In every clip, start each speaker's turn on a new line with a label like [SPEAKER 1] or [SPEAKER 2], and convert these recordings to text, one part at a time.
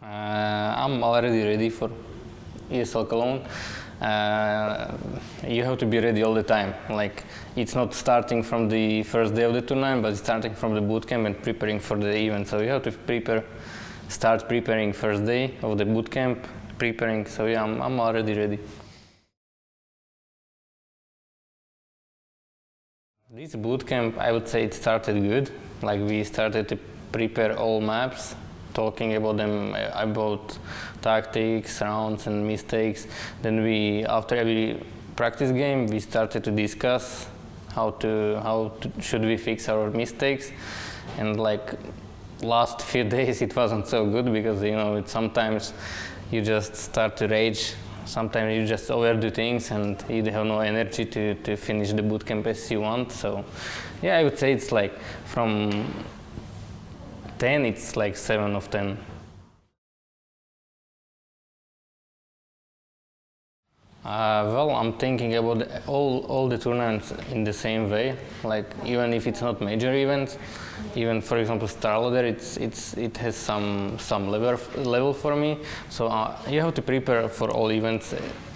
[SPEAKER 1] I'm already ready for ESL Cologne. You have to be ready all the time. Like, it's not starting from the first day of the tournament, but it's starting from the bootcamp and preparing for the event. So you have to start preparing first day of the bootcamp, preparing. So yeah, I'm already ready. This bootcamp, I would say it started good. Like, we started to prepare all maps, talking about them, about tactics, rounds and mistakes. Then after every practice game, we started to discuss how should we fix our mistakes. And like last few days it wasn't so good because sometimes you just start to rage. Sometimes you just overdo things and you have no energy to finish the bootcamp as you want. So yeah, I would say it's like from 10, it's like 7 of 10. Well, I'm thinking about all the tournaments in the same way. Like, even if it's not major events, even for example StarLadder, it has some level for me. So you have to prepare for all events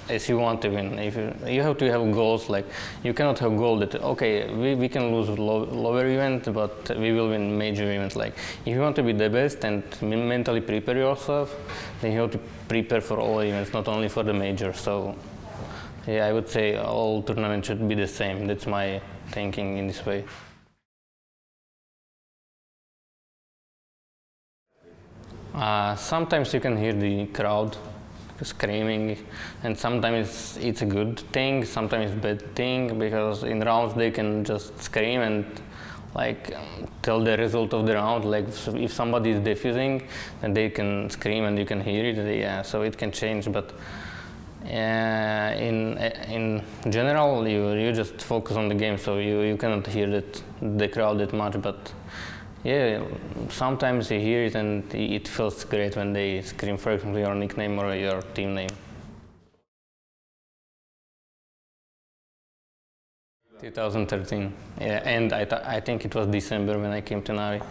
[SPEAKER 1] as you want to win. If you have to have goals. Like, you cannot have goal that okay, we can lose lower event, but we will win major event. Like, if you want to be the best and mentally prepare yourself, then you have to prepare for all events, not only for the major. So yeah, I would say all tournaments should be the same. That's my thinking in this way. Sometimes you can hear the crowd screaming, and sometimes it's a good thing, sometimes it's a bad thing, because in rounds they can just scream and like tell the result of the round. Like, if somebody is defusing, then they can scream and you can hear it. Yeah, so it can change, but in general you just focus on the game, so you cannot hear the crowd that much. But yeah, sometimes you hear it and it feels great when they scream, for example, your nickname or your team name. 2013, yeah, and I think it was December when I came to Na'vi.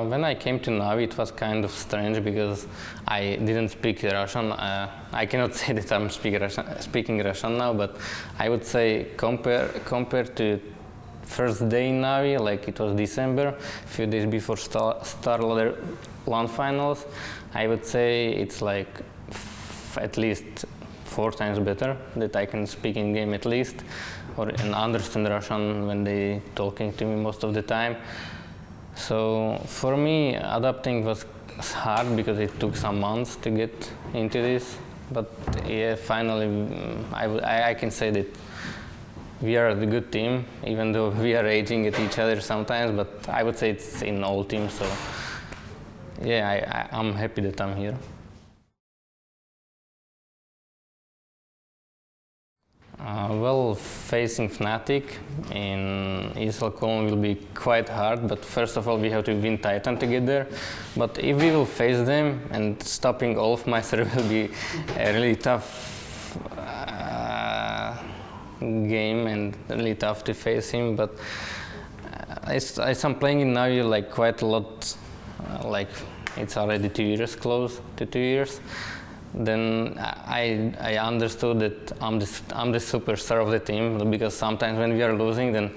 [SPEAKER 1] When I came to Na'vi, it was kind of strange because I didn't speak Russian. I cannot say that I'm speaking Russian now, but I would say compared to first day in Na'vi, like it was December, a few days before StarLadder LAN finals, I would say it's like at least 4 times better that I can speak in game at least, and understand Russian when they talking to me most of the time. So for me, adapting was hard because it took some months to get into this. But yeah, finally, I can say that we are a good team, even though we are raging at each other sometimes. But I would say it's in all teams. So yeah, I'm happy that I'm here. Well, facing Fnatic in ESL Cologne will be quite hard, but first of all we have to win Titan together. But if we will face them, and stopping Olofmeister will be a really tough game and really tough to face him. But as I'm playing in Na'vi like quite a lot, like it's already 2 years, close to 2 years. Then I understood that I'm the superstar of the team, because sometimes when we are losing, then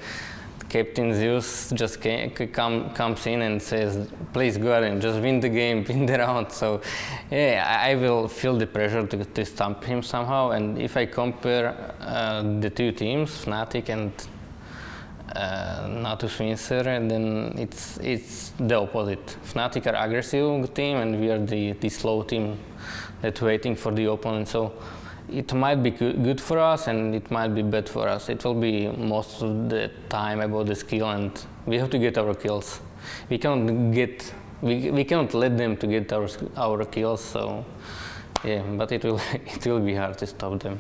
[SPEAKER 1] Captain Zeus just comes in and says, please go ahead and just win the game, win the round. So yeah, I will feel the pressure to stomp him somehow. And if I compare the two teams, Fnatic and Olofmeister, then it's the opposite. Fnatic are aggressive team and we are the slow team that's waiting for the opponent. So it might be good for us and it might be bad for us. It will be most of the time about the skill, and we have to get our kills. We cannot let them to get our kills. So yeah, but it will be hard to stop them.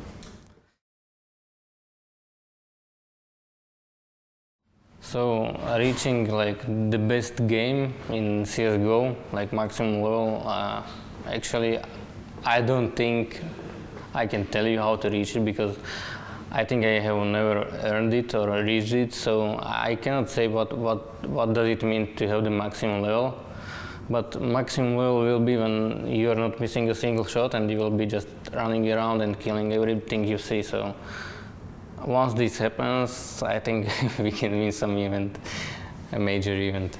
[SPEAKER 1] So reaching like the best game in CSGO, like maximum level, actually I don't think I can tell you how to reach it, because I think I have never earned it or reached it, so I cannot say what does it mean to have the maximum level. But maximum level will be when you are not missing a single shot and you will be just running around and killing everything you see. So once this happens, I think we can win some event, a major event.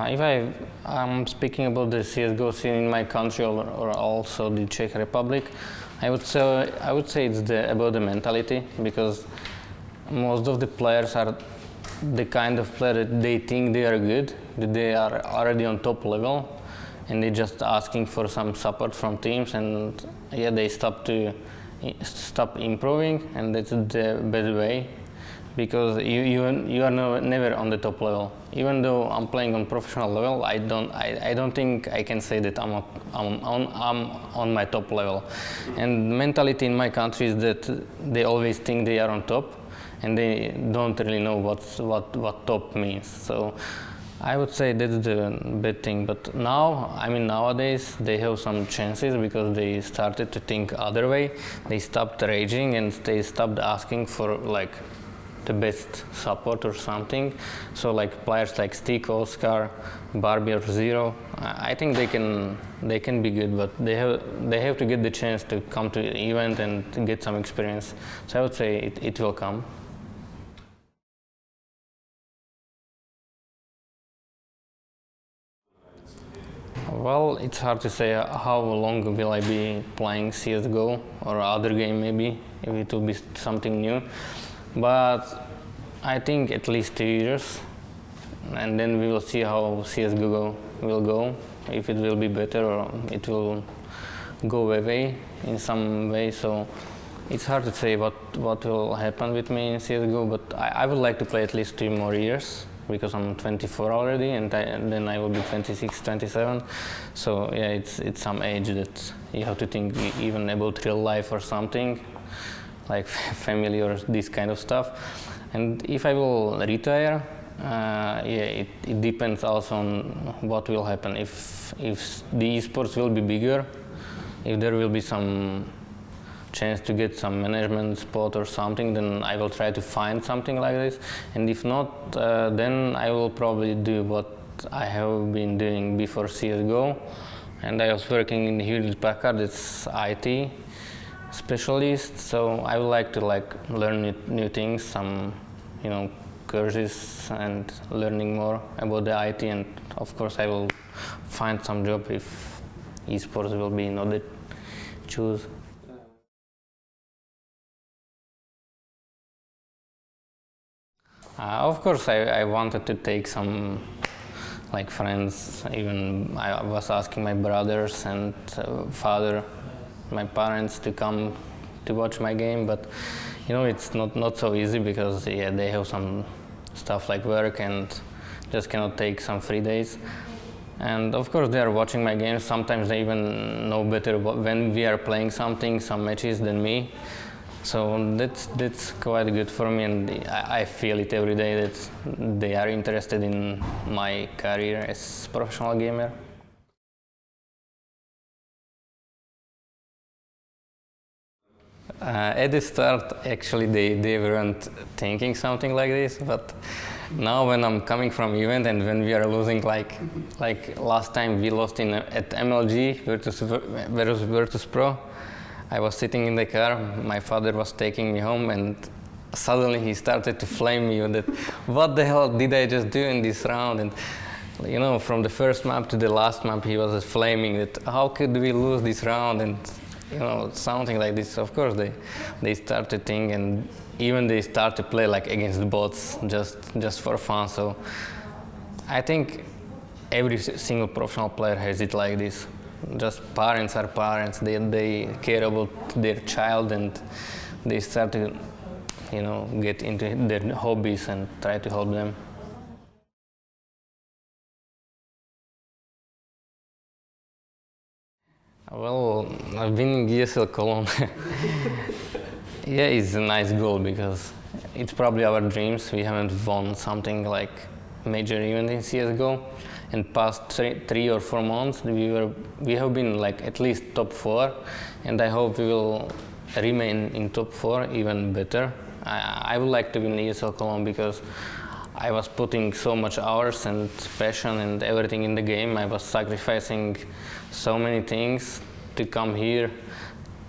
[SPEAKER 1] If I'm speaking about the CSGO scene in my country or also the Czech Republic, I would say it's about the mentality, because most of the players are the kind of player that they think they are good, that they are already on top level, and they're just asking for some support from teams, and yeah, they stop improving, and that's the bad way, because you are never on the top level. Even though I'm playing on professional level, I don't think I can say that I'm on my top level. And mentality in my country is that they always think they are on top, and they don't really know what top means. So I would say that's the bad thing. But now, I mean, nowadays they have some chances because they started to think other way. They stopped raging and they stopped asking for like the best support or something. So like players like Stick, Oscar, Barbie or Zero, I think they can be good, but they have to get the chance to come to the event and to get some experience. So I would say it will come. Well, it's hard to say how long will I be playing CSGO or other game, maybe if it will be something new. But I think at least 2 years, and then we will see how CSGO will go, if it will be better or it will go away in some way. So it's hard to say what will happen with me in CSGO, but I would like to play at least 2 more years, because I'm 24 already, and then I will be 26, 27. So yeah, it's some age that you have to think even about real life or something, like family or this kind of stuff. And if I will retire, yeah, it depends also on what will happen. If the esports will be bigger, if there will be some chance to get some management spot or something, then I will try to find something like this. And if not, then I will probably do what I have been doing before CSGO. And I was working in Hewlett Packard, it's IT specialist, so I would like to learn new things, some courses, and learning more about the IT, and of course I will find some job if esports will be not the choose. Of course I wanted to take some friends, even I was asking my brothers and father, my parents, to come to watch my game, but it's not so easy, because yeah, they have some stuff like work and just cannot take some free days. And of course they are watching my games. Sometimes they even know better when we are playing some matches than me. So that's quite good for me, and I feel it every day that they are interested in my career as a professional gamer. At the start, actually, they weren't thinking something like this, but now when I'm coming from event and when we are losing, like last time we lost at MLG versus Pro, I was sitting in the car, my father was taking me home, and suddenly he started to flame me with that, what the hell did I just do in this round? And from the first map to the last map, he was flaming that, how could we lose this round? And something like this. Of course they start to think, and even they start to play against bots just for fun. So I think every single professional player has it like this. Just parents are parents. They care about their child, and they start to get into their hobbies and try to help them. Well, winning ESL Cologne, yeah, it's a nice goal, because it's probably our dreams. We haven't won something like major event in CSGO, in past 3 or 4 months we have been like at least top 4, and I hope we will remain in top 4 even better. I would like to win ESL Cologne because I was putting so much hours and passion and everything in the game. I was sacrificing so many things to come here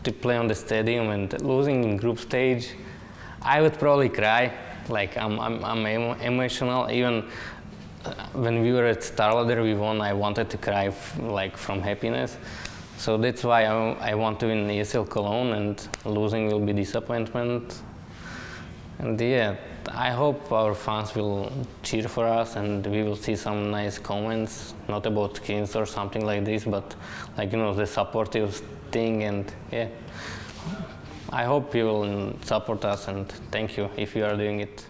[SPEAKER 1] to play on the stadium, and losing in group stage, I would probably cry. Like I'm emotional. Even when we were at Star Ladder, we won. I wanted to cry like from happiness. So that's why I want to win ESL Cologne, and losing will be disappointment. And yeah, I hope our fans will cheer for us, and we will see some nice comments, not about skins or something like this, but like, you know, the supportive thing. And yeah, I hope you will support us, and thank you if you are doing it.